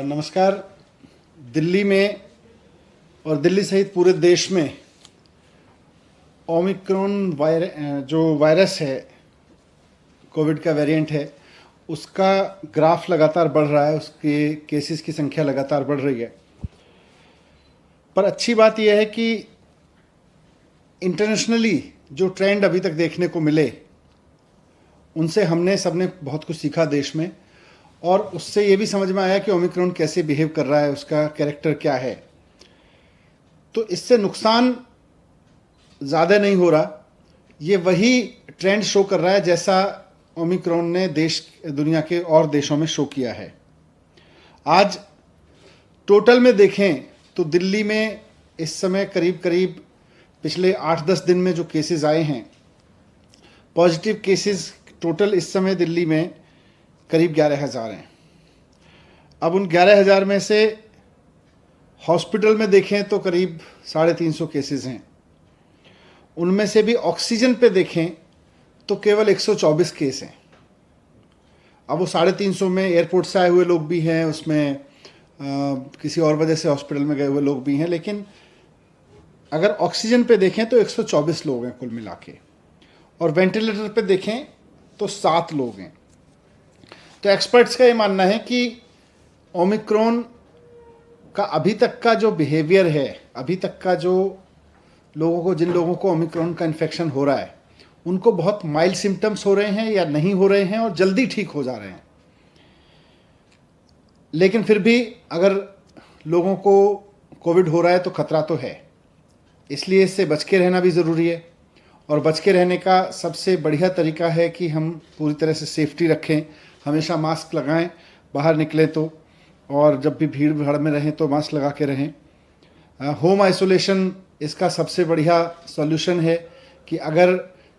नमस्कार। दिल्ली में और दिल्ली सहित पूरे देश में ओमिक्रॉन जो वायरस है, कोविड का वेरिएंट है, उसका ग्राफ लगातार बढ़ रहा है, उसके केसेस की संख्या लगातार बढ़ रही है। पर अच्छी बात यह है कि इंटरनेशनली जो ट्रेंड अभी तक देखने को मिले, उनसे हमने सबने बहुत कुछ सीखा देश में, और उससे ये भी समझ में आया कि ओमिक्रॉन कैसे बिहेव कर रहा है, उसका कैरेक्टर क्या है। तो इससे नुकसान ज़्यादा नहीं हो रहा, ये वही ट्रेंड शो कर रहा है जैसा ओमिक्रॉन ने दुनिया के और देशों में शो किया है। आज टोटल में देखें तो दिल्ली में इस समय करीब करीब पिछले 8-10 दिन में जो केसेस आए हैं, पॉजिटिव केसेस टोटल इस समय दिल्ली में करीब 11,000 हैं। अब उन 11,000 में से हॉस्पिटल में देखें तो करीब 350 केसेस हैं। उनमें से भी ऑक्सीजन पे देखें तो केवल 124 केस हैं। अब वो 350 में एयरपोर्ट से आए हुए लोग भी हैं, उसमें किसी और वजह से हॉस्पिटल में गए हुए लोग भी हैं, लेकिन अगर ऑक्सीजन पे देखें तो 124 लोग हैं कुल मिला के, और वेंटिलेटर पे देखें तो 7 लोग हैं। तो एक्सपर्ट्स का ये मानना है कि ओमिक्रॉन का अभी तक का जो बिहेवियर है, अभी तक का जो जिन लोगों को ओमिक्रॉन का इन्फेक्शन हो रहा है, उनको बहुत माइल्ड सिम्टम्स हो रहे हैं या नहीं हो रहे हैं और जल्दी ठीक हो जा रहे हैं। लेकिन फिर भी अगर लोगों को कोविड हो रहा है तो खतरा तो है, इसलिए इससे बच के रहना भी ज़रूरी है। और बच के रहने का सबसे बढ़िया तरीका है कि हम पूरी तरह से सेफ्टी रखें, हमेशा मास्क लगाएं बाहर निकलें तो, और जब भी भीड़ भाड़ में रहें तो मास्क लगा के रहें। होम आइसोलेशन इसका सबसे बढ़िया सॉल्यूशन है कि अगर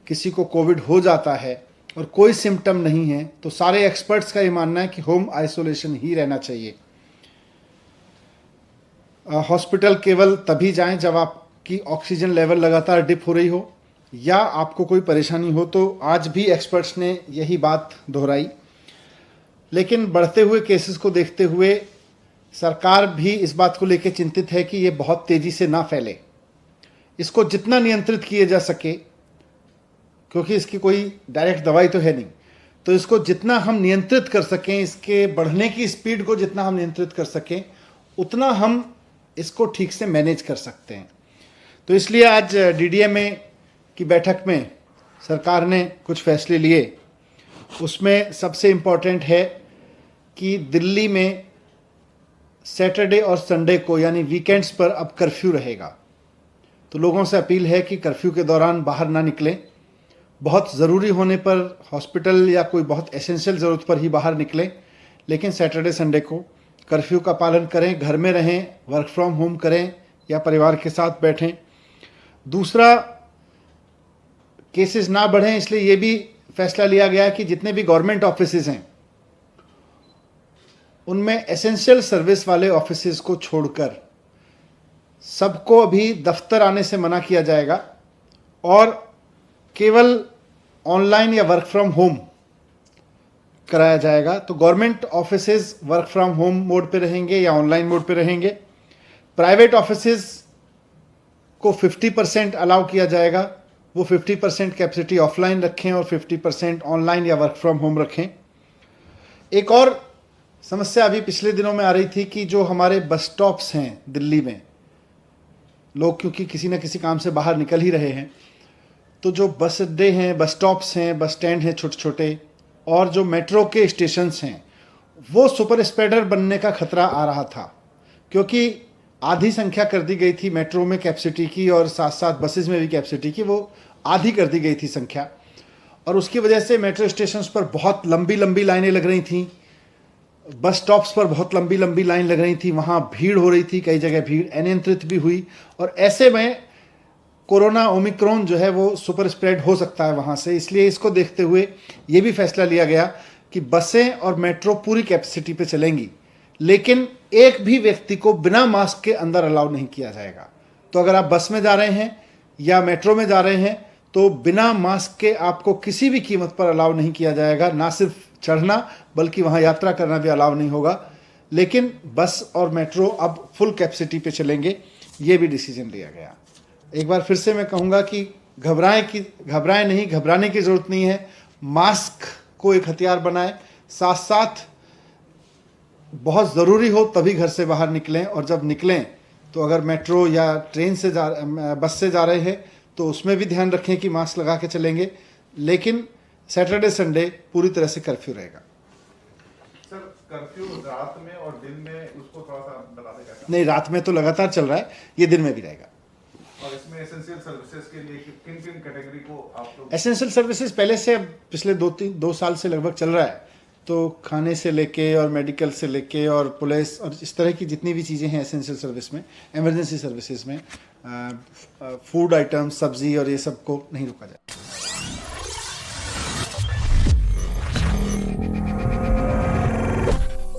किसी को कोविड हो जाता है और कोई सिम्टम नहीं है तो सारे एक्सपर्ट्स का ये मानना है कि होम आइसोलेशन ही रहना चाहिए। हॉस्पिटल केवल तभी जाएं जब आपकी ऑक्सीजन लेवल लगातार डिप हो रही हो या आपको कोई परेशानी हो, तो आज भी एक्सपर्ट्स ने यही बात दोहराई। लेकिन बढ़ते हुए केसेस को देखते हुए सरकार भी इस बात को लेकर चिंतित है कि ये बहुत तेज़ी से ना फैले, इसको जितना नियंत्रित किए जा सके, क्योंकि इसकी कोई डायरेक्ट दवाई तो है नहीं, तो इसको जितना हम नियंत्रित कर सकें, इसके बढ़ने की स्पीड को जितना हम नियंत्रित कर सकें, उतना हम इसको ठीक से मैनेज कर सकते हैं। तो इसलिए आज डीडीएमए की बैठक में सरकार ने कुछ फैसले लिए। उसमें सबसे इम्पॉर्टेंट है कि दिल्ली में सैटरडे और संडे को यानी वीकेंड्स पर अब कर्फ्यू रहेगा। तो लोगों से अपील है कि कर्फ्यू के दौरान बाहर ना निकलें, बहुत ज़रूरी होने पर हॉस्पिटल या कोई बहुत एसेंशियल ज़रूरत पर ही बाहर निकलें, लेकिन सैटरडे संडे को कर्फ्यू का पालन करें, घर में रहें, वर्क फ्रॉम होम करें या परिवार के साथ बैठें। दूसरा, केसेस ना बढ़ें, इसलिए ये भी फैसला लिया गया कि जितने भी गवर्नमेंट ऑफिसेज हैं उनमें एसेंशियल सर्विस वाले ऑफिसेज को छोड़कर सबको अभी दफ्तर आने से मना किया जाएगा और केवल ऑनलाइन या वर्क फ्रॉम होम कराया जाएगा। तो government offices work from home mode पे रहेंगे या ऑनलाइन मोड पे रहेंगे। प्राइवेट ऑफिसेज को 50% अलाउ किया जाएगा, वो 50% कैपेसिटी ऑफलाइन रखें और 50% ऑनलाइन या वर्क फ्रॉम होम रखें। एक और समस्या अभी पिछले दिनों में आ रही थी कि जो हमारे बस स्टॉप्स हैं दिल्ली में, लोग क्योंकि किसी न किसी काम से बाहर निकल ही रहे हैं, तो जो बस अड्डे हैं, बस स्टॉप्स हैं, बस स्टैंड हैं छोटे छोटे, और जो मेट्रो के स्टेशंस हैं, वो सुपर स्प्रेडर बनने का खतरा आ रहा था, क्योंकि आधी संख्या कर दी गई थी मेट्रो में कैपेसिटी की और साथ साथ बसेस में भी कैपेसिटी की, वो आधी कर दी गई थी संख्या, और उसकी वजह से मेट्रो स्टेशंस पर बहुत लंबी लंबी लाइनें लग रही थीं, बस स्टॉप्स पर बहुत लंबी लंबी लाइन लग रही थी, वहाँ भीड़ हो रही थी, कई जगह भीड़ अनियंत्रित भी हुई, और ऐसे में कोरोना ओमिक्रॉन जो है वो सुपर स्प्रेड हो सकता है वहाँ से। इसलिए इसको देखते हुए ये भी फैसला लिया गया कि बसें और मेट्रो पूरी कैपेसिटी पे चलेंगी, लेकिन एक भी व्यक्ति को बिना मास्क के अंदर अलाउ नहीं किया जाएगा। तो अगर आप बस में जा रहे हैं या मेट्रो में जा रहे हैं तो बिना मास्क के आपको किसी भी कीमत पर अलाउ नहीं किया जाएगा। ना सिर्फ चढ़ना बल्कि वहाँ यात्रा करना भी अलाउ नहीं होगा। लेकिन बस और मेट्रो अब फुल कैपेसिटी पे चलेंगे, ये भी डिसीजन लिया गया। एक बार फिर से मैं कहूँगा कि घबराएं नहीं, घबराने की ज़रूरत नहीं है। मास्क को एक हथियार बनाएं, साथ साथ बहुत ज़रूरी हो तभी घर से बाहर निकलें, और जब निकलें तो अगर मेट्रो या ट्रेन से बस से जा रहे हैं तो उसमें भी ध्यान रखें कि मास्क लगा के चलेंगे। लेकिन सैटरडे संडे पूरी तरह से कर्फ्यू रहेगा। सर, कर्फ्यू रात में और दिन में उसको थोड़ा सा बता दें कैसा? नहीं, रात में तो लगातार चल रहा है, ये दिन में भी रहेगा। और इसमें एसेंशियल सर्विसेज के लिए किन किन कैटेगरी को आप लोग? एसेंशियल सर्विसेज पहले से पिछले 2 साल से लगभग चल रहा है, तो खाने से लेके और मेडिकल से लेके और पुलिस और इस तरह की जितनी भी चीज़ें हैं एसेंशियल सर्विस में, इमरजेंसी सर्विसेज में, फूड आइटम्स, सब्जी और ये सब को नहीं रोका जाए।